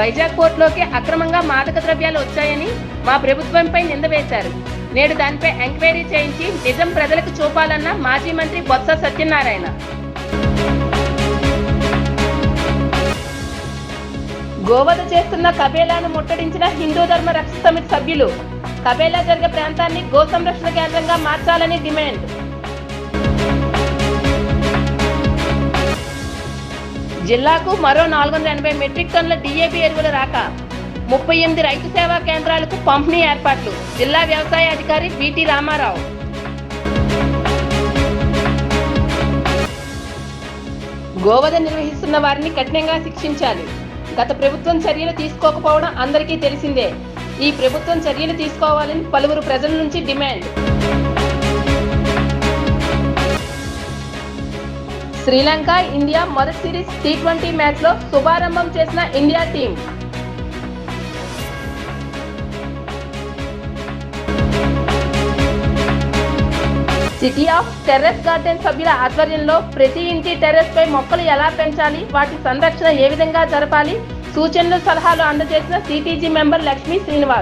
వైజాగ్ పోర్టులోకి అక్రమంగా మాదక ద్రవ్యాలు వచ్చాయని మా ప్రభుత్వంపై నింద వేశారు. నేడు దానిపై ఎంక్వైరీ చేయించి నిజం ప్రజలకు చూపాలన్న మాజీ మంత్రి బొత్స సత్యనారాయణ. గోవధ చేస్తున్న కబేలాను ముట్టడించిన హిందూ ధర్మ రక్షణ సమితి సభ్యులు కబేలా జరిగే ప్రాంతాన్ని గో సంరక్షణ కేంద్రంగా మార్చాలని డిమాండ్. జిల్లాకు మరో 480 మెట్రిక్ టన్నుల డీఏపీ ఎరువులు రాక 38 రైతు సేవా కేంద్రాలకు పంపిణీ ఏర్పాట్లు. జిల్లా వ్యవసాయ అధికారి బిటి రామారావు. గోవధ నిర్వహిస్తున్న వారిని కఠినంగా శిక్షించాలి. గత ప్రభుత్వం చర్యలు తీసుకోకపోవడం అందరికీ తెలిసిందే. ఈ ప్రభుత్వం చర్యలు తీసుకోవాలని పలువురు ప్రజల నుంచి డిమాండ్. శ్రీలంక ఇండియా మొదటి సిరీస్ T20 మ్యాచ్లో శుభారంభం చేసిన India team. City of terrace garden సభ్యుల ఆధ్వర్యంలో ప్రతి ఇంటి టెర్రస్ పై మొక్కలు ఎలా పెంచాలి, వాటి సంరక్షణ ఏ విధంగా జరపాలి, సూచనలు సలహాలు అందజేసిన సిటీజీ మెంబర్ లక్ష్మీ శ్రీనివాస్.